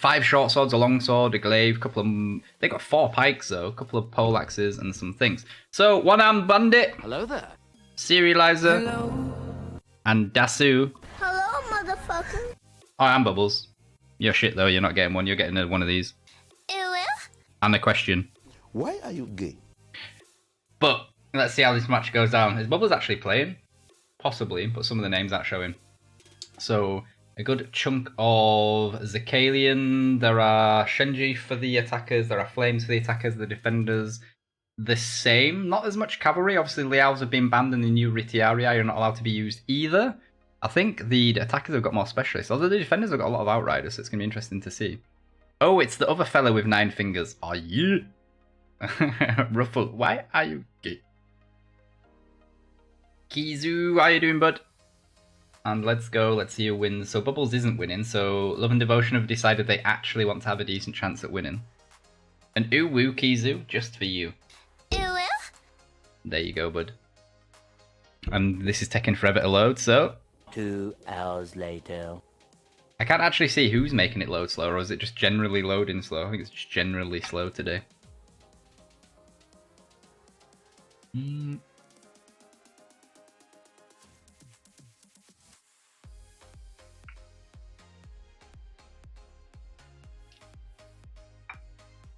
5 short swords, a long sword, a glaive, couple of... They got 4 pikes, though. A couple of poleaxes and some things. So, one-armed bandit. Hello there. Serializer. Hello. And Dasu. Hello, motherfucker. Oh, and Bubbles. You're shit, though. You're not getting one. You're getting one of these. Ew. And a question. Why are you gay? But, let's see how this match goes down. Is Bubbles actually playing? Possibly, but some of the names aren't showing. So, a good chunk of Zakalian. There are Shenji for the attackers. There are Flames for the attackers, the defenders. The same. Not as much cavalry. Obviously, Liaos have been banned in the new Ritiarii are not allowed to be used either. I think the attackers have got more specialists. Although the defenders have got a lot of outriders, so it's going to be interesting to see. Oh, it's the other fella with 9 fingers. Are you? Ruffle, why are you gay? Kizu, how are you doing, bud? And let's go, let's see who wins. So Bubbles isn't winning, so Love and Devotion have decided they actually want to have a decent chance at winning. And ooh woo, Kizu, just for you. Ew. There you go, bud. And this is taking forever to load, so... 2 hours later. I can't actually see who's making it load slow, or is it just generally loading slow? I think it's just generally slow today.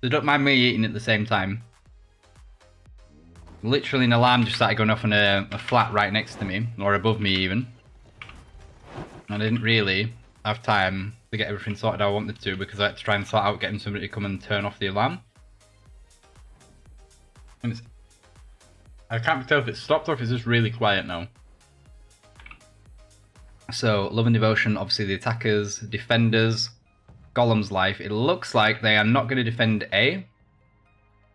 So don't mind me eating at the same time. Literally an alarm just started going off on a flat right next to me, or above me even. I didn't really have time to get everything sorted how I wanted to because I had to try and sort out getting somebody to come and turn off the alarm. And I can't tell if it's stopped or if it's just really quiet now. So, Love and Devotion, obviously the attackers, defenders, Golem's life. It looks like they are not going to defend A,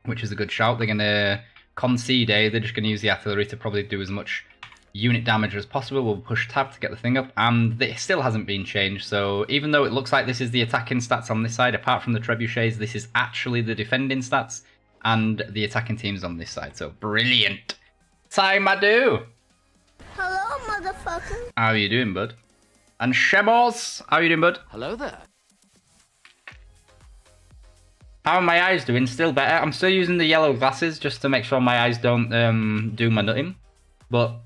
which is a good shout. They're going to concede A. They're just going to use the artillery to probably do as much unit damage as possible. We'll push tab to get the thing up, and it still hasn't been changed. So even though it looks like this is the attacking stats on this side, apart from the trebuchets, this is actually the defending stats and the attacking teams on this side. So brilliant. Time I do. Hello, motherfucker. How are you doing, bud? And Shemos, how are you doing, bud? Hello there. How are my eyes doing? Still better. I'm still using the yellow glasses just to make sure my eyes don't do my nutting. But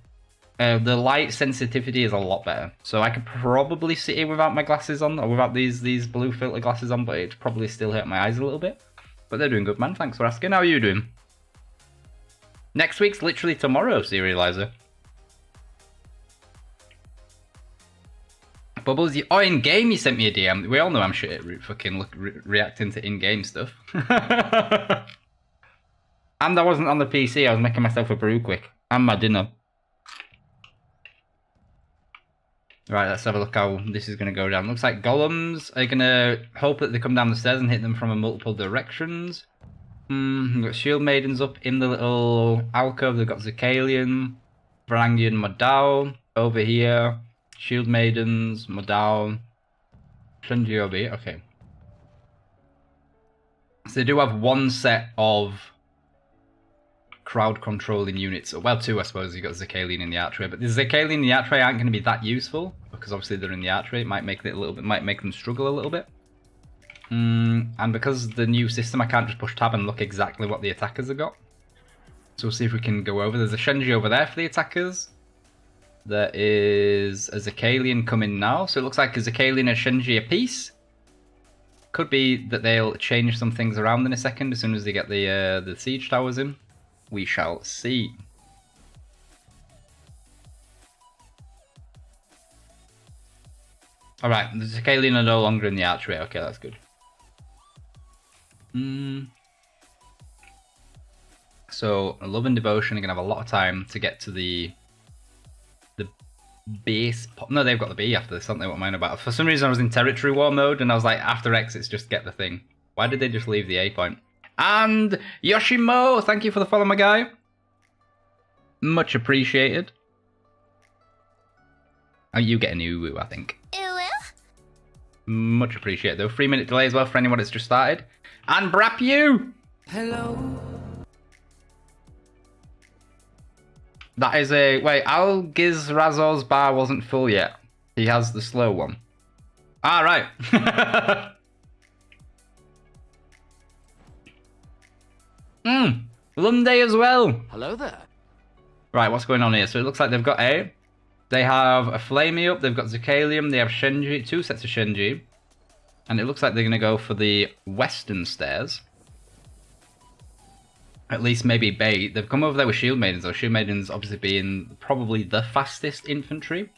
the light sensitivity is a lot better. So I could probably sit here without my glasses on, or without these blue filter glasses on, but it'd probably still hurt my eyes a little bit. But they're doing good, man. Thanks for asking. How are you doing? Next week's literally tomorrow, Serializer. Bubbles, oh, in-game you sent me a DM. We all know I'm shit at fucking reacting to in-game stuff. And I wasn't on the PC, I was making myself a brew quick. And my dinner. Right, let's have a look how this is going to go down. Looks like Golems are going to hope that they come down the stairs and hit them from multiple directions. We've got Shield Maidens up in the little alcove. They've got Zakalian, Varangian, Madao over here. Shield Maidens, Madao, Shenjiobi, okay. So they do have one set of crowd controlling units. Well, 2 I suppose. You've got Zakalian in the archway, but the Zakalian in the archway aren't going to be that useful because obviously they're in the archway. It might make it a little bit, might make them struggle a little bit. And because the new system, I can't just push tab and look exactly what the attackers have got. So we'll see if we can go over. There's a Shenji over there for the attackers. There is a Zakalian coming now. So it looks like a Zakalian and Shenji apiece. Could be that they'll change some things around in a second as soon as they get the siege towers in. We shall see. Alright, the Zakalian are no longer in the archway. Okay, that's good. So, Love and Devotion are going to have a lot of time to get to the base. No, they've got the B after this, haven't they? What am I about? For some reason, I was in territory war mode, and I was like, after X, it's just get the thing. Why did they just leave the A point? And Yoshimo, thank you for the follow, my guy. Much appreciated. Oh, you get a new woo, I think. Much appreciated, though. 3-minute delay as well for anyone that's just started. And Brap you! Hello. That is a... Wait, Al Gizrazor's bar wasn't full yet. He has the slow one. Ah, right. Lunday as well. Hello there. Right, what's going on here? So it looks like they've got A. They have a Flamey up, they've got Zicalium, they have Shenji, 2 sets of Shenji. And it looks like they're going to go for the western stairs. At least maybe bait. They've come over there with Shield Maidens, though. Shield Maidens obviously being probably the fastest infantry.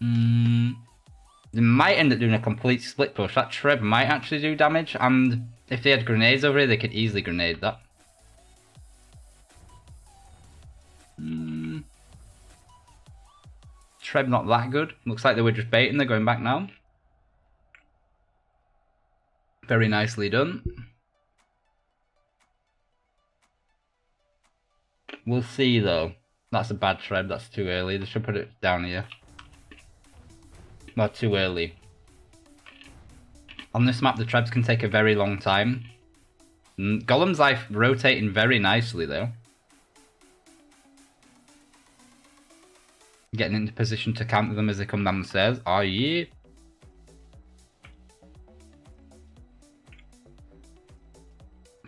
They might end up doing a complete split push. That Treb might actually do damage, and if they had grenades over here, they could easily grenade that. Treb not that good. Looks like they were just baiting. They're going back now. Very nicely done. We'll see though. That's a bad Treb. That's too early. They should put it down here. Not too early. On this map, the Trebs can take a very long time. Golem's life rotating very nicely though. Getting into position to counter them as they come down the stairs. Oh yeah.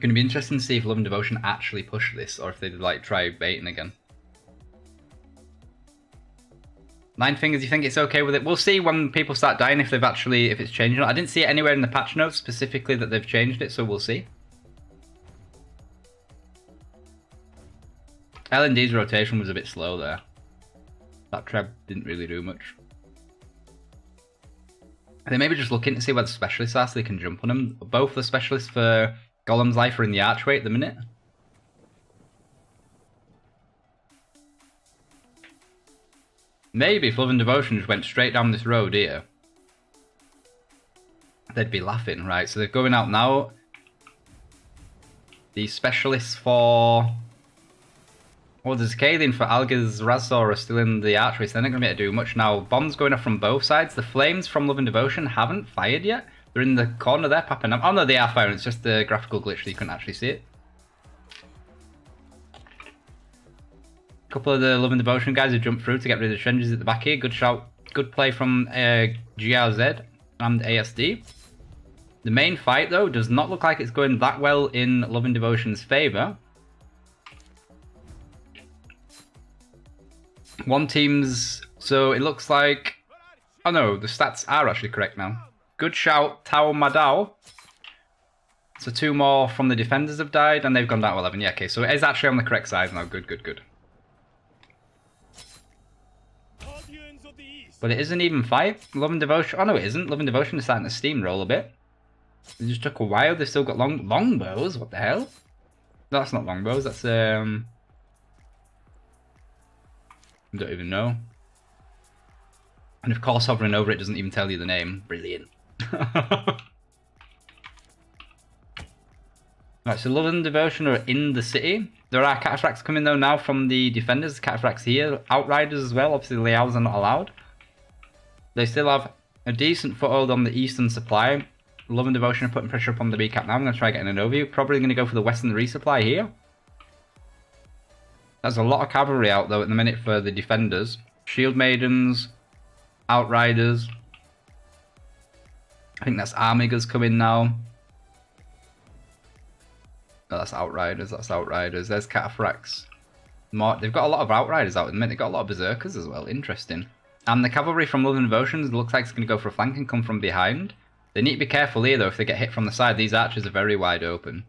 Going to be interesting to see if Love and Devotion actually push this, or if they like try baiting again. Nine Fingers, you think it's okay with it? We'll see when people start dying if it's changed or not. I didn't see it anywhere in the patch notes specifically that they've changed it, so we'll see. L&D's rotation was a bit slow there. That Treb didn't really do much. They maybe just looking to see where the specialists are so they can jump on them. Both the specialists for Golem's life are in the archway at the minute. Maybe if Love and Devotion just went straight down this road here, they'd be laughing, right? So they're going out now. The specialists for... Well, there's Kaelin for Alga's Razor are still in the archway, so they're not going to be able to do much now. Bombs going off from both sides. The flames from Love and Devotion haven't fired yet. They're in the corner there, popping up. Oh no, they are firing. It's just the graphical glitch that you couldn't actually see it. A couple of the Love and Devotion guys who jumped through to get rid of the Shenjis at the back here. Good shout. Good play from GRZ and ASD. The main fight, though, does not look like it's going that well in Love and Devotion's favour. One team's... So it looks like... Oh no, the stats are actually correct now. Good shout, Tao Madao. So 2 more from the defenders have died, and they've gone down to 11. Yeah, okay, so it is actually on the correct side now. Good, good, good. But it isn't even fight. Love and Devotion... Oh no, it isn't. Love and Devotion is starting to steamroll a bit. It just took a while. They've still got longbows. What the hell? No, that's not longbows. That's... I don't even know. And of course, hovering over it doesn't even tell you the name. Brilliant. Right, so Love and Devotion are in the city. There are cataphracts coming though now from the defenders. Cataphracts here. Outriders as well. Obviously, Liaos are not allowed. They still have a decent foothold on the eastern supply. Love and Devotion are putting pressure up on the B-cap now. I'm going to try getting an overview. Probably going to go for the western resupply here. There's a lot of cavalry out though at the minute for the defenders. Shield Maidens, Outriders. I think that's Armigas coming now. No, that's Outriders, that's Outriders. There's Cataphracts. They've got a lot of Outriders out at the minute. They've got a lot of Berserkers as well. Interesting. And the cavalry from Love and Devotion looks like it's going to go for a flank and come from behind. They need to be careful here though. If they get hit from the side, these archers are very wide open.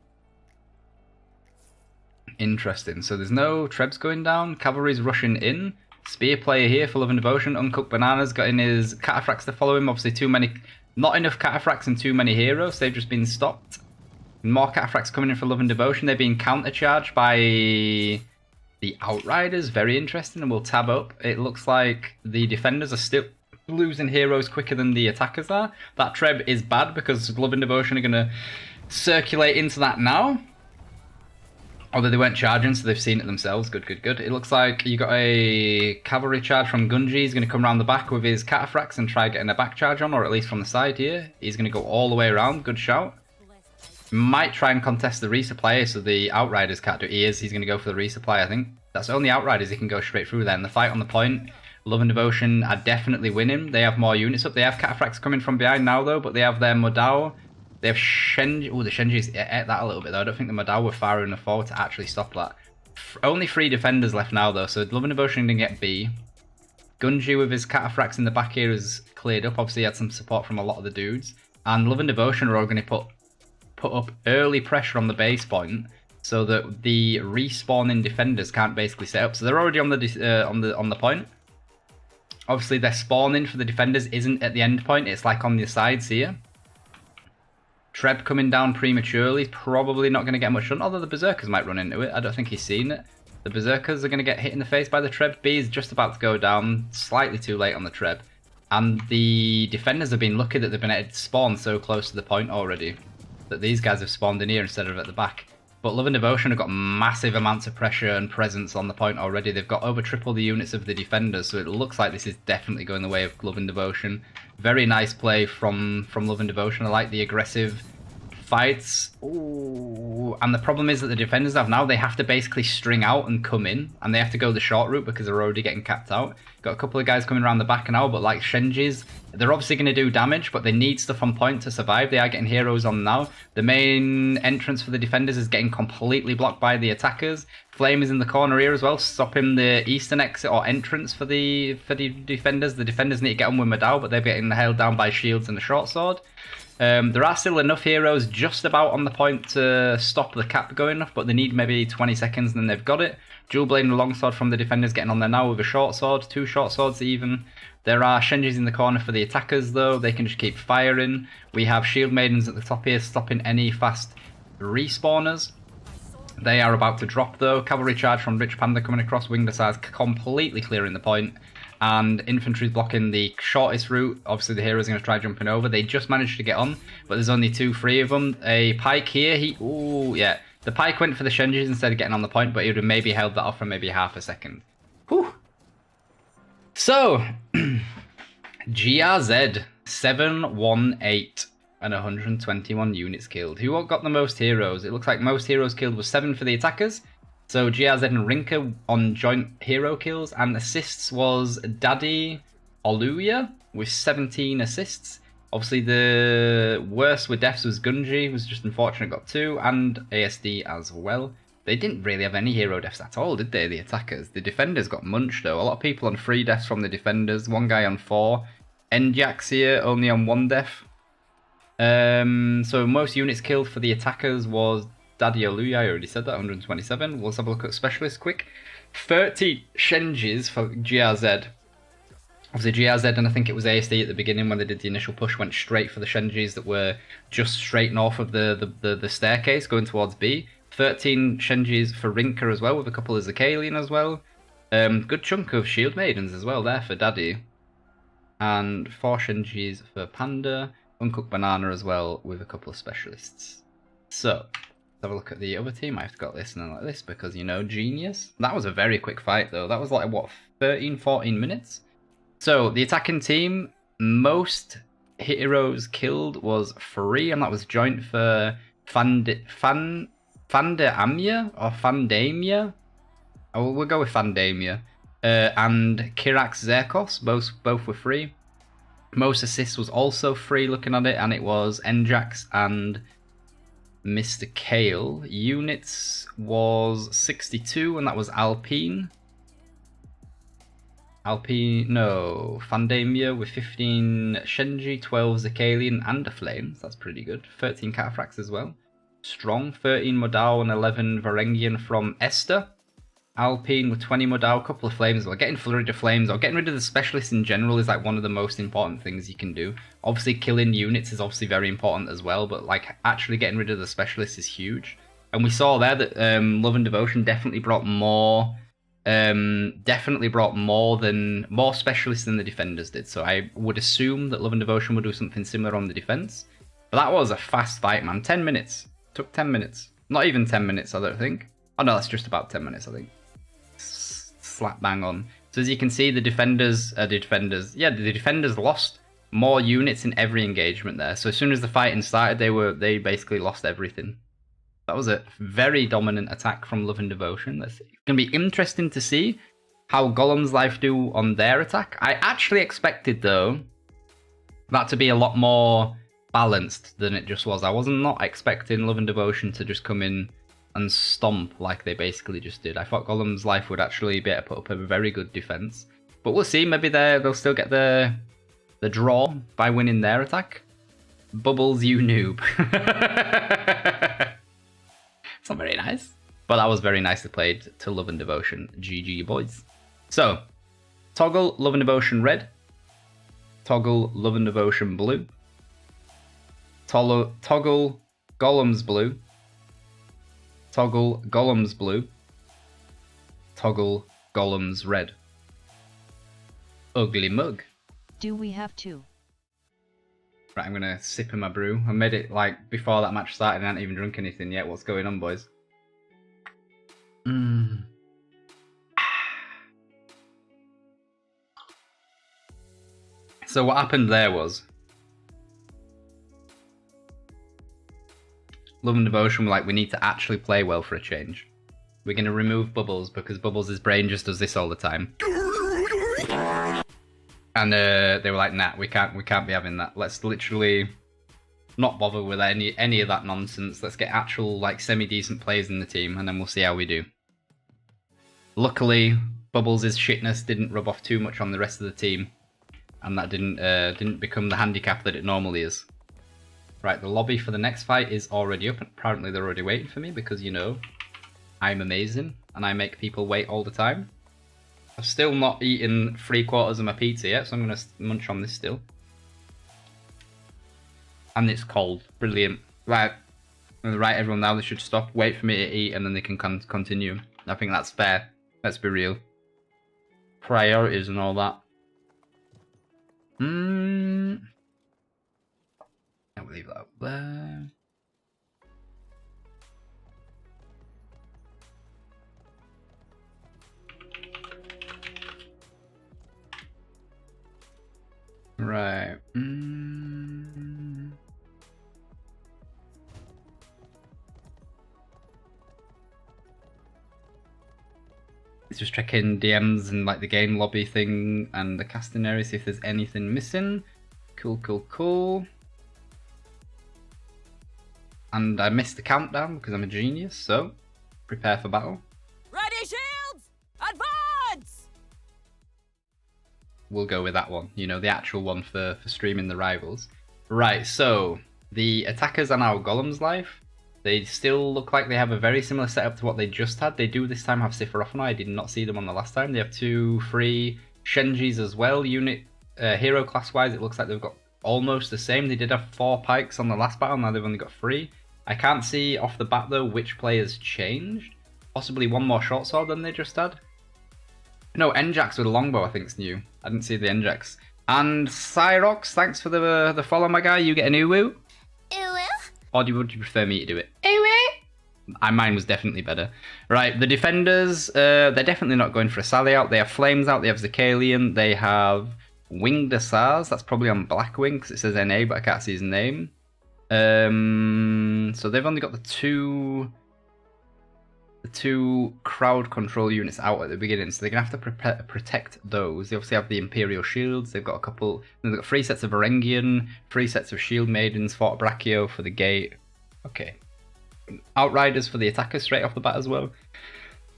Interesting. So there's no Trebs going down. Cavalry's rushing in. Spear player here for Love and Devotion. Uncooked Bananas got in his Cataphracts to follow him. Obviously too many... Not enough Cataphracts and too many heroes. They've just been stopped. More Cataphracts coming in for Love and Devotion. They're being countercharged by the Outriders. Very interesting. And we'll tab up. It looks like the defenders are still losing heroes quicker than the attackers are. That Treb is bad because Love and Devotion are going to circulate into that now. Although they weren't charging, so they've seen it themselves. Good, good, good. It looks like you got a cavalry charge from Gunji. He's going to come around the back with his Cataphracts and try getting a back charge on, or at least from the side here. He's going to go all the way around. Good shout. Might try and contest the resupply so the Outriders can't do it. He's going to go for the resupply, I think. That's only Outriders he can go straight through there. And the fight on the point, Love and Devotion are definitely winning. They have more units up. They have Cataphracts coming from behind now, though, but they have their Modao They have Shenji. Oh, the Shenji's ate that a little bit though. I don't think the Madao were far enough forward to actually stop that. Only 3 defenders left now though, so Love and Devotion didn't get B. Gunji with his cataphracts in the back here is cleared up. Obviously, he had some support from a lot of the dudes. And Love and Devotion are all going to put up early pressure on the base point so that the respawning defenders can't basically set up. So they're already on the point. Obviously, their spawning for the defenders isn't at the end point. It's like on the sides here. Treb coming down prematurely, probably not going to get much done, although the Berserkers might run into it. I don't think he's seen it. The Berserkers are going to get hit in the face by the Treb. B is just about to go down, slightly too late on the Treb. And the defenders have been lucky that they've been able to spawn so close to the point already, that these guys have spawned in here instead of at the back. But Love and Devotion have got massive amounts of pressure and presence on the point already. They've got over triple the units of the defenders, so it looks like this is definitely going the way of Love and Devotion. Very nice play from Love and Devotion. I like the aggressive fights. Ooh. And the problem is that the defenders they have to basically string out and come in, and they have to go the short route because they're already getting capped out. Got a couple of guys coming around the back now, but like Shenji's, they're obviously going to do damage, but they need stuff on point to survive. They are getting heroes on now. The main entrance for the defenders is getting completely blocked by the attackers. Flame is in the corner here as well, stopping the eastern exit or entrance for the defenders. The defenders need to get on with Madao, but they're getting held down by shields and a short sword. There are still enough heroes just about on the point to stop the cap going off, but they need maybe 20 seconds and then they've got it. Dual blade and longsword from the defenders getting on there now with a short sword, 2 short swords even. There are Shenjis in the corner for the attackers though, they can just keep firing. We have shield maidens at the top here stopping any fast respawners. They are about to drop though. Cavalry charge from Rich Panda coming across, winged aside, completely clearing the point. And infantry's blocking the shortest route. Obviously the hero's going to try jumping over. They just managed to get on, but there's only 2 free of them. A pike here, ooh, yeah. The pike went for the Shenjis instead of getting on the point, but he would have maybe held that off for maybe half a second. Whew. So, GRZ, 718 and 121 units killed. Who got the most heroes? It looks like most heroes killed was 7 for the attackers. So GRZ and Rinka on joint hero kills, and assists was Daddy Oluya with 17 assists. Obviously the worst with deaths was Gunji, was just unfortunate, got 2, and ASD as well. They didn't really have any hero deaths at all, did they, the attackers? The defenders got munched though. A lot of people on 3 deaths from the defenders, 1 guy on 4. Njax here only on 1 death. So most units killed for the attackers was Daddy Oluya, I already said that, 127. Let's have a look at specialists quick. 30 Shenjis for GRZ. Obviously GRZ, and I think it was ASD at the beginning when they did the initial push, went straight for the Shenjis that were just straight north of the staircase going towards B. 13 Shenjis for Rinka as well, with a couple of Zakalian as well. Good chunk of shield maidens as well there for Daddy. And 4 Shenjis for Panda. Uncooked banana as well, with a couple of specialists. So, let's have a look at the other team. I've got this and then like this because, you know, genius. That was a very quick fight though. That was like, what, 13, 14 minutes? So, the attacking team, most heroes killed was 3, and that was joint for Fandamia or Fandamia. Oh, we'll go with Fandamia. And Kurak Zerkos, both were 3. Most assists was also 3 looking at it, and it was Njax and Mr. Kale. Units was 62, and that was Alpine. Fandamia with 15 Shenji, 12 Zakalian, and a Flames. That's pretty good. 13 Cataphracts as well. Strong. 13 Modao and 11 Varengian from Esther. Alpine with 20 Modao, couple of Flames as well. Getting rid of Flames or getting rid of the specialists in general is like one of the most important things you can do. Obviously killing units is obviously very important as well, but like actually getting rid of the specialists is huge. And we saw there that Love and Devotion definitely brought more more specialists than the defenders did. So I would assume that Love and Devotion would do something similar on the defense. But that was a fast fight, man. 10 minutes. Took 10 minutes. Not even 10 minutes, I don't think. Oh no, that's just about 10 minutes, I think. Slap bang on. So as you can see, the defenders lost more units in every engagement there. So as soon as the fighting started, they basically lost everything. That was a very dominant attack from Love and Devotion. It's going to be interesting to see how Golems Life do on their attack. I actually expected, though, that to be a lot more balanced than it just was. I wasn't not expecting Love and Devotion to just come in and stomp like they basically just did. I thought Golem's Life would actually be able to put up a very good defense. But we'll see, maybe they'll still get the draw by winning their attack. Bubbles, you noob. It's not very nice. But that was very nicely played to Love and Devotion. GG, boys. So, toggle Love and Devotion red. Toggle Love and Devotion blue. Toggle Golems blue. Toggle Golems blue. Toggle Golems red. Ugly mug. Do we have to? Right, I'm gonna sip in my brew. I made it like before that match started and I hadn't even drunk anything yet. What's going on, boys? So what happened there was Love and Devotion were like, we need to actually play well for a change. We're going to remove Bubbles because Bubbles' brain just does this all the time. And they were like, nah, we can't be having that. Let's literally not bother with any of that nonsense. Let's get actual like semi-decent players in the team and then we'll see how we do. Luckily, Bubbles' shitness didn't rub off too much on the rest of the team. And that didn't become the handicap that it normally is. Right, the lobby for the next fight is already up. Apparently they're already waiting for me because, you know, I'm amazing and I make people wait all the time. I've still not eaten 3/4 of my pizza yet, so I'm going to munch on this still. And it's cold. Brilliant. Right, everyone, now they should stop, wait for me to eat, and then they can continue. I think that's fair. Let's be real. Priorities and all that. I'll leave that up there. Right. It's just checking DMs and like the game lobby thing and the casting area, see if there's anything missing. Cool. And I missed the countdown because I'm a genius, so prepare for battle. Ready, shields! Advance! We'll go with that one, you know, the actual one for streaming the rivals. Right, so the attackers are now Golem's Life. They still look like they have a very similar setup to what they just had. They do this time have Sephiroth. I did not see them on the last time. They have 2 free Shenjis as well. Unit hero class wise, it looks like they've got almost the same. They did have 4 pikes on the last battle. Now they've only got 3. I can't see off the bat though which players changed. Possibly one more short sword than they just had. No, Njax with a longbow I think is new. I didn't see the Njax. And Cyrox, thanks for the follow, my guy. You get a new woo. Or would you prefer me to do it? Mine was definitely better. Right, the defenders, they're definitely not going for a Sally out. They have Flames out, they have Zakalian, they have Winged Asars. That's probably on Blackwing because it says NA, but I can't see his name. So they've only got the two crowd control units out at the beginning, so they're gonna have to protect those. They obviously have the Imperial Shields. They've got a couple. They've got 3 sets of Varangian, 3 sets of Shield Maidens, Fort Brachio for the gate. Okay, Outriders for the attackers straight off the bat as well.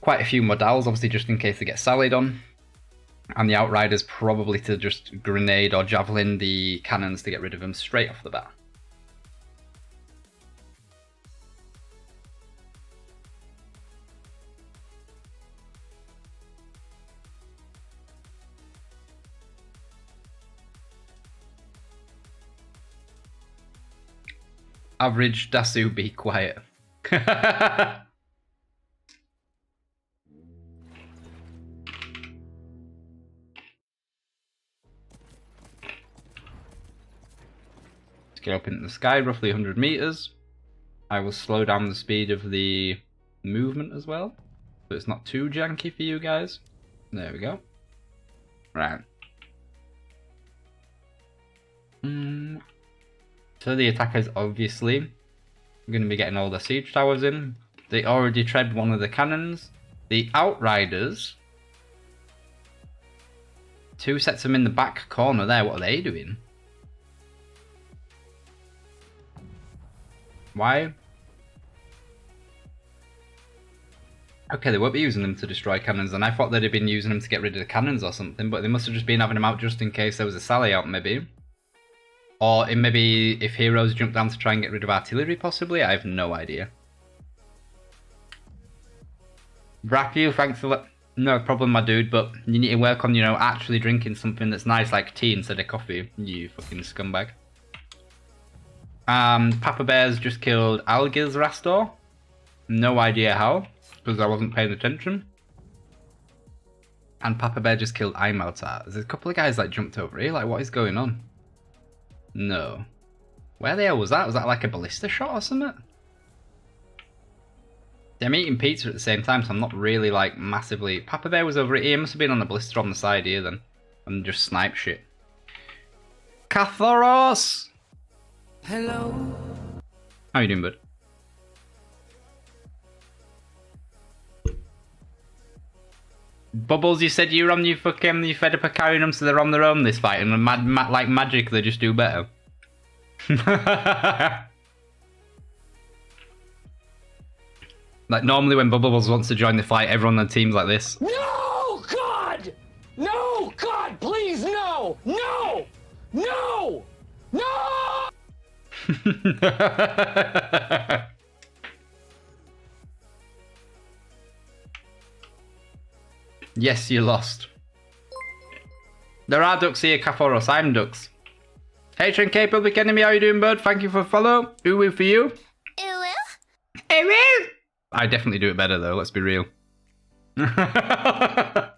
Quite a few Modals, obviously, just in case they get sallied on. And the Outriders probably to just grenade or javelin the cannons to get rid of them straight off the bat. Average Dasu, be quiet. Let's get up into the sky, roughly 100 meters. I will slow down the speed of the movement as well, so it's not too janky for you guys. There we go. Right. So the attackers obviously are going to be getting all the siege towers in. They already tread one of the cannons. The Outriders, 2 sets them in the back corner there. What are they doing? Why? Okay, they won't be using them to destroy cannons, and I thought they'd have been using them to get rid of the cannons or something, but they must have just been having them out just in case there was a sally out, maybe. Or maybe if heroes jump down to try and get rid of artillery, possibly? I have no idea. Bracky, thanks for that. No problem, my dude, but you need to work on, you know, actually drinking something that's nice, like tea instead of coffee, you fucking scumbag. Papa Bear's just killed Algiz Rastor. No idea how, because I wasn't paying attention. And Papa Bear just killed Imaltar. There's a couple of guys like jumped over here, like what is going on? No. Where the hell was that? Was that like a ballista shot or something? I'm eating pizza at the same time, so I'm not really like massively... Papa Bear was over here, he must have been on the ballista on the side here then. And just snipe shit. Cathoros! Hello. How you doing, bud? Bubbles, you said you were on, you fed up of carrying them so they're on their own this fight, and like magic they just do better. Like normally when Bubbles wants to join the fight, everyone on the team's like this. No, God! No, God, please, no! No! No! No! Yes, you lost. There are ducks here, Kaphoros. I'm ducks. HNK Public Enemy, how you doing, bud? Thank you for follow. Ooh for you. Ew. I definitely do it better though, let's be real. Right,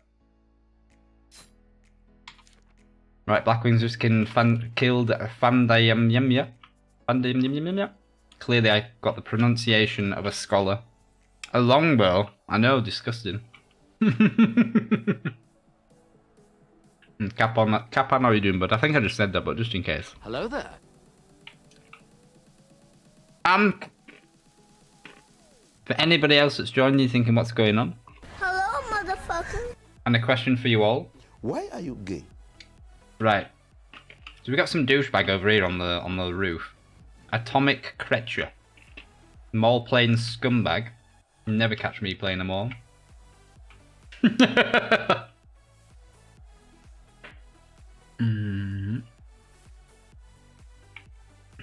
Blackwings just killed Fandayamyamya. Fandayamyamya. Clearly I got the pronunciation of a scholar. A longbow. I know, disgusting. Capan, how are you doing, bud? I think I just said that, but just in case. Hello there. For anybody else that's joining you thinking what's going on, Hello, motherfucker. and a question for you all. Why are you gay? Right. So we got some douchebag over here on the roof. Atomic Creature. Mall playing scumbag. Never catch me playing them all.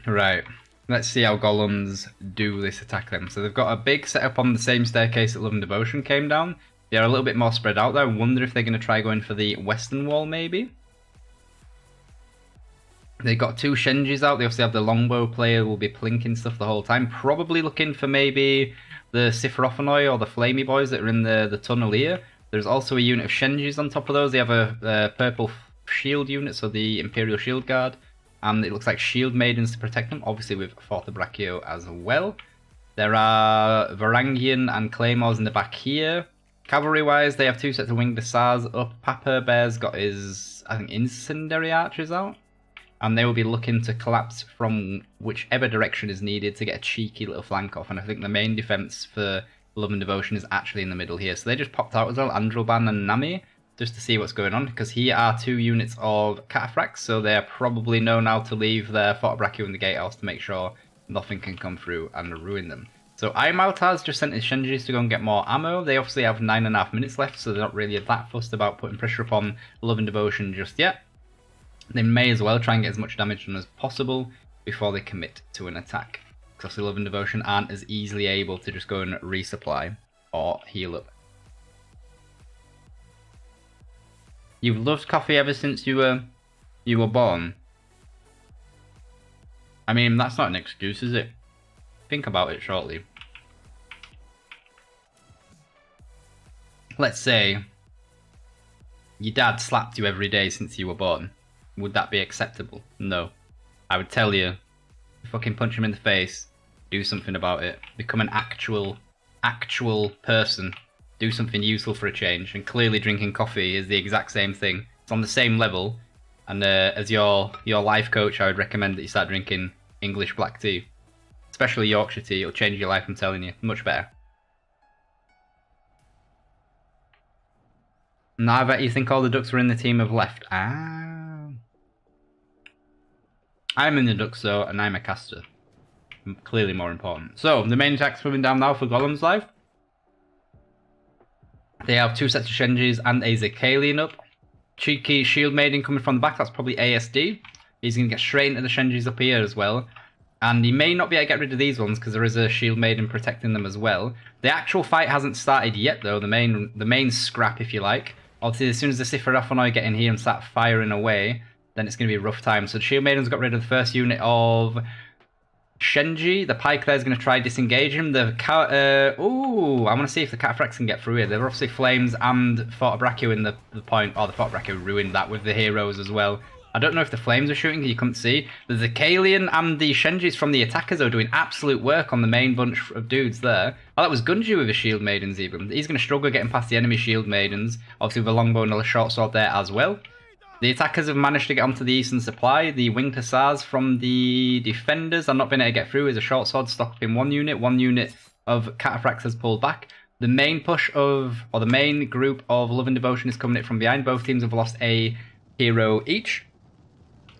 Right. Let's see how Golems do this attack then. So they've got a big setup on the same staircase that Love and Devotion came down. They're a little bit more spread out there. I wonder if they're going to try going for the western wall maybe. They've got two Shenjis out. They obviously have the longbow player who will be plinking stuff the whole time. Probably looking for maybe the Sifrophanoi or the Flamey boys that are in the tunnel here. There's also a unit of Shenjis on top of those. They have a purple shield unit, so the Imperial Shield Guard. And it looks like shield maidens to protect them, obviously with Fortha Brachio as well. There are Varangian and Claymores in the back here. Cavalry-wise, they have two sets of winged Bassars up. Papa Bear's got his, I think, incendiary archers out. And they will be looking to collapse from whichever direction is needed to get a cheeky little flank off. And I think the main defense for Love and Devotion is actually in the middle here. So they just popped out as well, Andrelban and Nami, just to see what's going on, because here are two units of Cataphracts, so they're probably known how to leave their Forta Brachio in the gatehouse to make sure nothing can come through and ruin them. So Imaltar's just sent his Shenjis to go and get more ammo. They obviously have 9.5 minutes left, so they're not really that fussed about putting pressure upon Love and Devotion just yet. They may as well try and get as much damage done as possible before they commit to an attack, because Love and Devotion aren't as easily able to just go and resupply or heal up. You've loved coffee ever since you were born. I mean, that's not an excuse, is it? Think about it shortly. Let's say your dad slapped you every day since you were born. Would that be acceptable? No. I would tell you, fucking punch him in the face, do something about it, become an actual person. Do something useful for a change, and clearly drinking coffee is the exact same thing. It's on the same level, and as your life coach, I would recommend that you start drinking English black tea. Especially Yorkshire tea, it'll change your life, I'm telling you. Much better. Now I bet you think all the ducks were in the team have left. Ah. I'm in the ducks though, and I'm a caster. clearly more important. So, the main attack's moving down now for Golems live. They have 2 sets of Shenjis and a Zakalian up. Cheeky Shield Maiden coming from the back, that's probably ASD. He's going to get straight into the Shenjis up here as well. And he may not be able to get rid of these ones because there is a Shield Maiden protecting them as well. The actual fight hasn't started yet though, the main scrap if you like. Obviously as soon as the Sifrafonoi get in here and start firing away, then it's going to be a rough time. So the Shield Maiden's got rid of the first unit of Shenji. The Pike there's going to try disengage him. I want to see if the Cataphracts can get through here. There are obviously Flames and Fort Brachio in the point. Oh, the Fort Brachio ruined that with the heroes as well. I don't know if the Flames are shooting, you couldn't see. The Zakalian and the Shenjis from the attackers are doing absolute work on the main bunch of dudes there. Oh, that was Gunju with his Shield Maidens even. He's going to struggle getting past the enemy Shield Maidens. Obviously with a longbow and a short sword there as well. The attackers have managed to get onto the Eastern Supply. The Winged Hussars from the defenders are not being able to get through as a short sword stuck up in one unit. One unit of Cataphracts has pulled back. The main push of, or the main group of Love and Devotion is coming in from behind. Both teams have lost a hero each.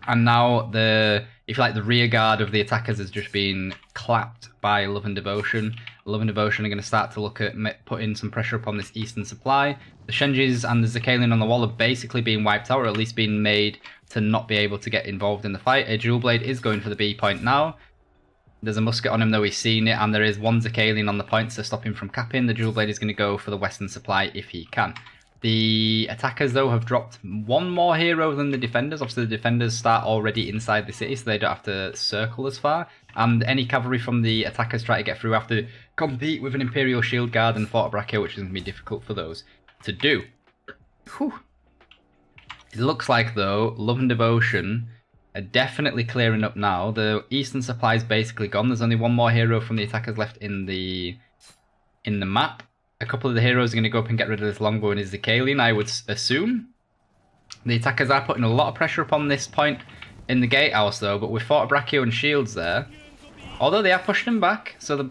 And now the, if you like, the rear guard of the attackers has just been clapped by Love and Devotion. Love and Devotion are going to start to look at putting some pressure upon this Eastern Supply. The Shenjis and the Zakalian on the wall are basically being wiped out, or at least being made to not be able to get involved in the fight. A Jewel Blade is going for the B point now. There's a musket on him though, he's seen it, and there is one Zakalian on the point to stop him from capping. The Jewel Blade is going to go for the Western Supply if he can. The attackers, though, have dropped one more hero than the defenders. Obviously, the defenders start already inside the city, so they don't have to circle as far. And any cavalry from the attackers try to get through have to compete with an Imperial Shield Guard and Fort Brachio, which is going to be difficult for those to do. Whew. It looks like, though, Love and Devotion are definitely clearing up now. The Eastern Supply is basically gone. There's only one more hero from the attackers left in the map. A couple of the heroes are going to go up and get rid of this longbow and his Zakalian, I would assume. The attackers are putting a lot of pressure upon this point in the gatehouse, though, but with Fort Brachio and shields there, although they have pushed him back, so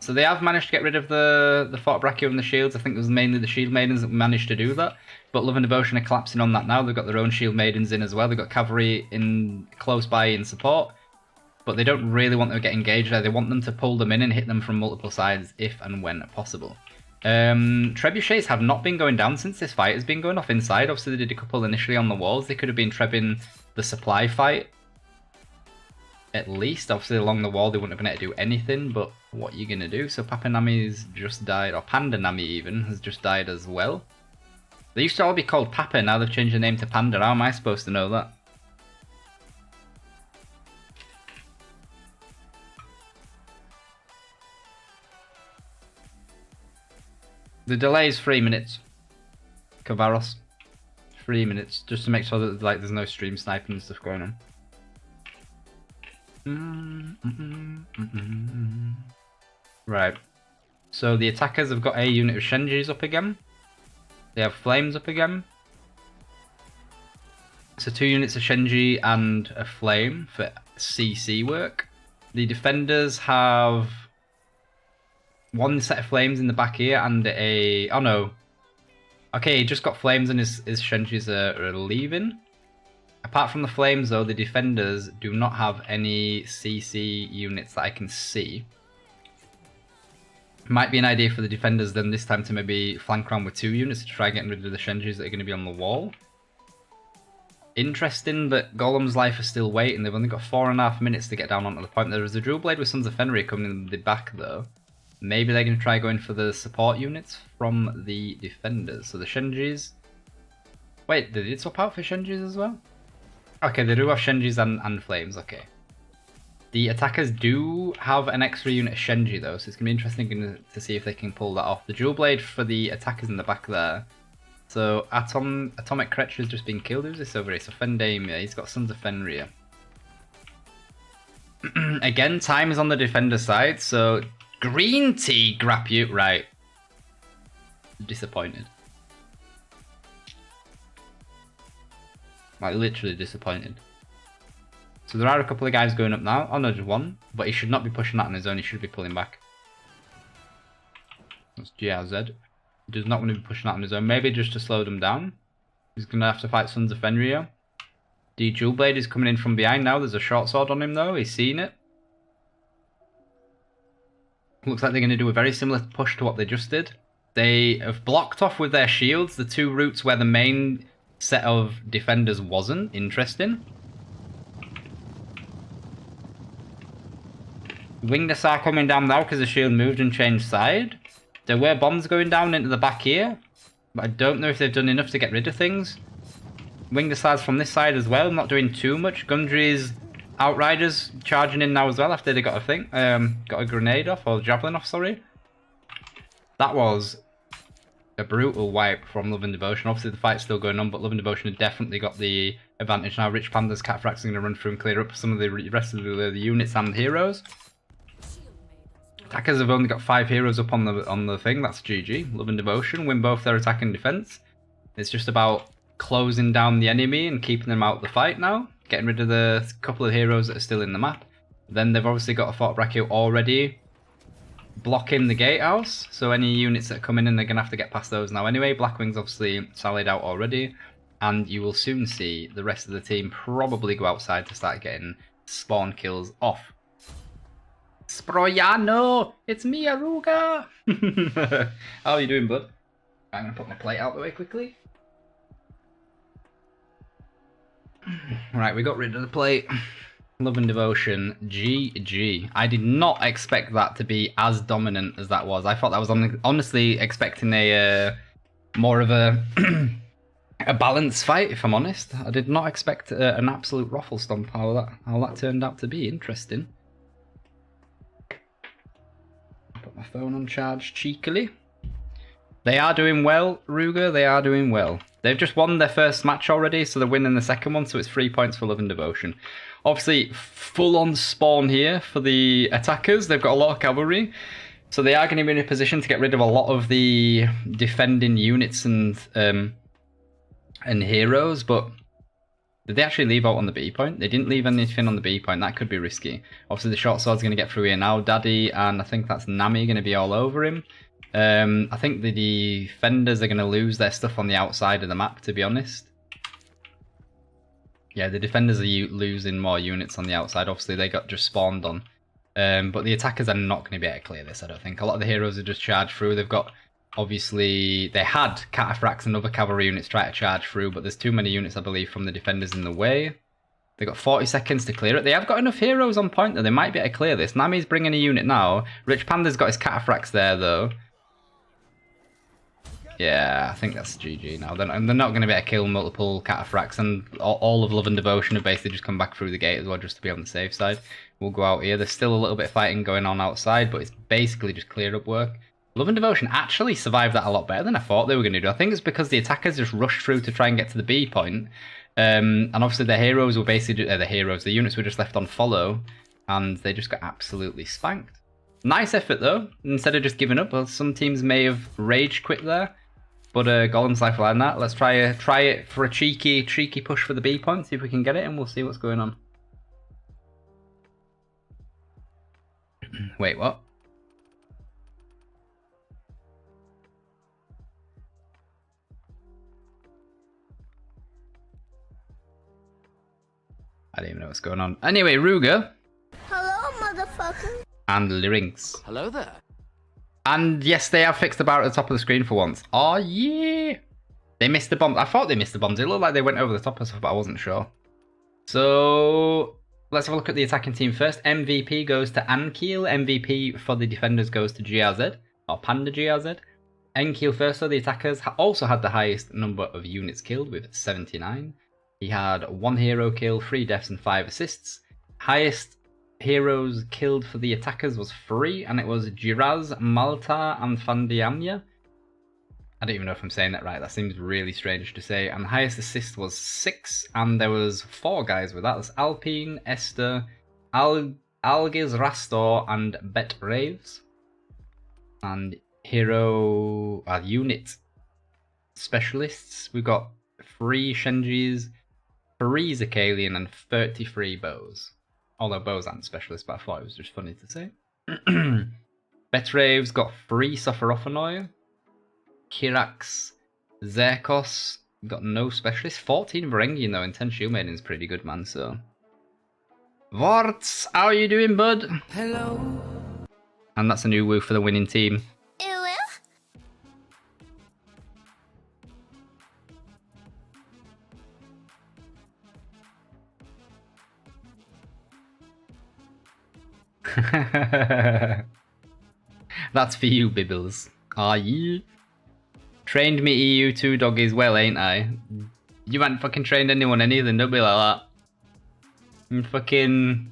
they have managed to get rid of the Fort Brachio and the shields. I think it was mainly the Shield Maidens that managed to do that, but Love and Devotion are collapsing on that now. They've got their own Shield Maidens in as well. They've got cavalry in close by in support, but they don't really want them to get engaged there. They want them to pull them in and hit them from multiple sides if and when possible. Trebuchets have not been going down since this fight has been going off inside. Obviously they did a couple initially on the walls. They could have been trebbing the supply fight at least. Obviously along the wall they wouldn't have been able to do anything, but what are you going to do? So Papa Nami's just died, or Panda Nami even has just died as well. They used to all be called Papa, now they've changed the name to Panda. How am I supposed to know that? The delay is 3 minutes. Cavaros. 3 minutes, just to make sure that like there's no stream sniping and stuff going on. Right. So the attackers have got a unit of Shenjis up again. They have Flames up again. So 2 units of Shenji and a Flame for CC work. The defenders have 1 set of Flames in the back here and a... Oh no. Okay, he just got Flames and his Shenjis are leaving. Apart from the Flames though, the defenders do not have any CC units that I can see. Might be an idea for the defenders then this time to maybe flank around with 2 units to try getting rid of the Shenjis that are going to be on the wall. Interesting that Golem's life is still waiting. They've only got 4.5 minutes to get down onto the point. There is a Jewel Blade with Sons of Fenrir coming in the back though. Maybe they're going to try going for the support units from the defenders. So the Shenjis... Wait, did they swap out for Shenjis as well? Okay, they do have Shenjis and Flames, okay. The attackers do have an extra unit of Shenji though, so it's going to be interesting to see if they can pull that off. The Jewel Blade for the attackers in the back there. So Atomic Kretch has just been killed. Who's this over here? So Fendamia, he's got Sons of Fenrir. Again, time is on the defender side, so... Green tea, grab you. Right. Disappointed. Like, literally disappointed. So there are a couple of guys going up now. Oh no, just one. But he should not be pushing that on his own. He should be pulling back. That's GRZ. He does not want to be pushing that on his own. Maybe just to slow them down. He's going to have to fight Sons of Fenrir. The Jewel Blade is coming in from behind now. There's a short sword on him though. He's seen it. Looks like they're going to do a very similar push to what they just did. They have blocked off with their shields the two routes where the main set of defenders wasn't. Interesting. Wingders are coming down now because the shield moved and changed side. There were bombs going down into the back here, but I don't know if they've done enough to get rid of things. Wingders from this side as well, not doing too much. Gundry's Outriders charging in now as well after they got a thing, got a grenade off, or javelin off, sorry. That was a brutal wipe from Love and Devotion. Obviously the fight's still going on, but Love and Devotion have definitely got the advantage now. Rich Panda's Cataphracts are going to run through and clear up some of the rest of the units and heroes. Attackers have only got 5 heroes up on the thing. That's GG. Love and Devotion win both their attack and defense. It's just about closing down the enemy and keeping them out of the fight now. Getting rid of the couple of heroes that are still in the map. Then they've obviously got a fort brachio already blocking the gatehouse. So any units that come in, and they're going to have to get past those now anyway. Blackwing's obviously sallied out already. And you will soon see the rest of the team probably go outside to start getting spawn kills off. Sproyano! It's me, Aruga! How are you doing, bud? I'm going to put my plate out the way quickly. Right, we got rid of the plate. Love and Devotion, GG. I did not expect that to be as dominant as that was. I thought that was honestly expecting a more of a a balanced fight, if I'm honest. I did not expect an absolute ruffle stomp how that turned out to be. Interesting. Put my phone on charge cheekily. They are doing well, Ruger. They are doing well. They've just won their first match already, so they're winning the second one, so it's 3 points for Love and Devotion. Obviously, full-on spawn here for the attackers. They've got a lot of cavalry, so they are going to be in a position to get rid of a lot of the defending units and heroes, but did they actually leave out on the B point? They didn't leave anything on the B point. That could be risky. Obviously, the short sword's going to get through here now. Daddy, and I think that's Nami going to be all over him. I think the defenders are going to lose their stuff on the outside of the map, to be honest. Yeah, the defenders are losing more units on the outside. Obviously, they got just spawned on. But the attackers are not going to be able to clear this, I don't think. A lot of the heroes are just charged through. They've got, obviously, they had Cataphracts and other cavalry units try to charge through, but there's too many units, I believe, from the defenders in the way. They've got 40 seconds to clear it. They have got enough heroes on point, though. They might be able to clear this. Nami's bringing a unit now. Rich Panda's got his Cataphracts there, though. Yeah, I think that's GG now. They're not going to be able to kill multiple Cataphracts, and all of Love and Devotion have basically just come back through the gate as well, just to be on the safe side. We'll go out here. There's still a little bit of fighting going on outside, but it's basically just clear up work. Love and Devotion actually survived that a lot better than I thought they were going to do. I think it's because the attackers just rushed through to try and get to the B point. And obviously the heroes were basically, the units were just left on follow, and they just got absolutely spanked. Nice effort though, instead of just giving up. Well, some teams may have rage quit there. But Golems lifeline that. Let's try it for a cheeky push for the B point. See if we can get it, and we'll see what's going on. Wait, what? I don't even know what's going on. Anyway, Ruger. Hello, motherfucker. And Lyrinx. Hello there. And yes, they have fixed the bar at the top of the screen for once. Oh yeah! They missed the bombs. I thought they missed the bombs. It looked like they went over the top of stuff, but I wasn't sure. So let's have a look at the attacking team first. MVP goes to Ankiel. MVP for the defenders goes to GRZ, or Panda GRZ. Ankiel first, though, the attackers also had the highest number of units killed with 79. He had 1 hero kill, 3 deaths, and 5 assists. Highest heroes killed for the attackers was 3, and it was Giraz, Malta, and Fandiamya. I don't even know if I'm saying that right. That seems really strange to say. And the highest assist was 6, and there was 4 guys with that. That's Alpine, Esther, Algiz, Rastor, and Bet Raves. And hero unit specialists, we've got 3 Shenjis, 3 Zakalian, and 33 bows. Although bows aren't specialists, but I thought it was just funny to say. Betrave's got 3 Sophorophanoi. Kirax, Zerkos, got no specialists. 14 Varengian though, and 10 Shield Maiden's pretty good, man, so. Vorts, how are you doing, bud? Hello. And that's a new woo for the winning team. Ew. That's for you, Bibbles. Are you? Trained me EU2 doggies well, ain't I? You haven't fucking trained anyone any other, nobody like that. And fucking...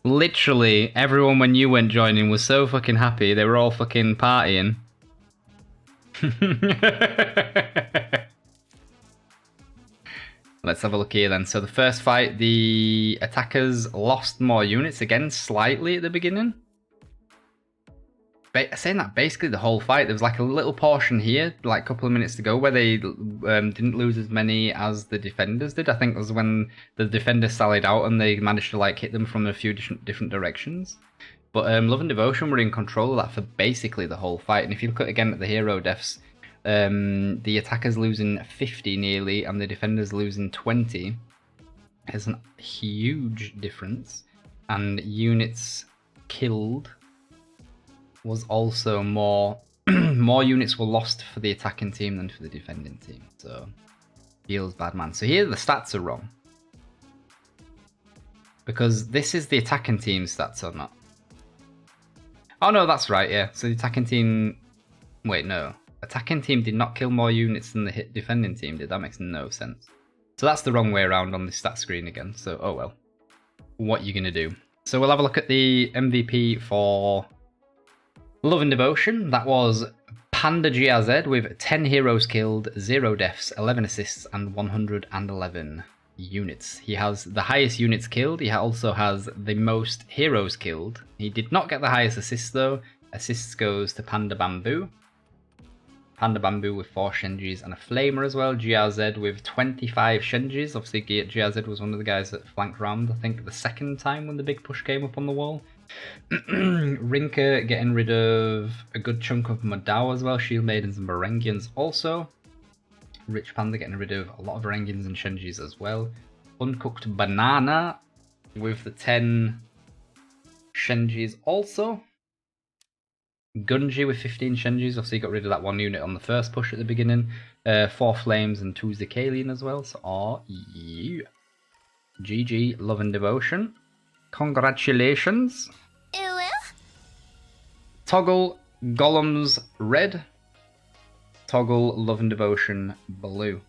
Literally, everyone when you went joining was so fucking happy. They were all fucking partying. Let's have a look here then. So the first fight, the attackers lost more units again, slightly at the beginning. Saying that, basically the whole fight, there was like a little portion here, like a couple of minutes to go, where they didn't lose as many as the defenders did. I think it was when the defenders sallied out and they managed to like hit them from a few different directions. But Love and Devotion were in control of that for basically the whole fight. And if you look again at the hero deaths, the attackers losing 50 nearly and the defenders losing 20 is a huge difference. And units killed was also more more units were lost for the attacking team than for the defending team. So feels bad, man. So here the stats are wrong, because this is the attacking team stats or not. Oh no, that's right, yeah. So the attacking team, wait, no, attacking team did not kill more units than the defending team did. That makes no sense. So that's the wrong way around on the stat screen again. So oh well, what you gonna do? So we'll have a look at the MVP for Love and Devotion. That was Panda GRZ with 10 heroes killed, 0 deaths, 11 assists, and 111 units. He has the highest units killed. He also has the most heroes killed. He did not get the highest assists though. Assists goes to Panda Bamboo. Panda Bamboo with 4 Shenjis and a Flamer as well. GRZ with 25 Shenjis. Obviously GRZ was one of the guys that flanked round, I think, the second time when the big push came up on the wall. Rinka getting rid of a good chunk of Madao as well. Shield Maidens and Varangians also. Rich Panda getting rid of a lot of Varangians and Shenjis as well. Uncooked Banana with the 10 Shenjis also. Gunji with 15 Shenjis. Obviously got rid of that one unit on the first push at the beginning. 4 Flames and 2 Zicalian as well. So yeah. GG Love and Devotion. Congratulations. Ew. Toggle Golems red. Toggle Love and Devotion blue.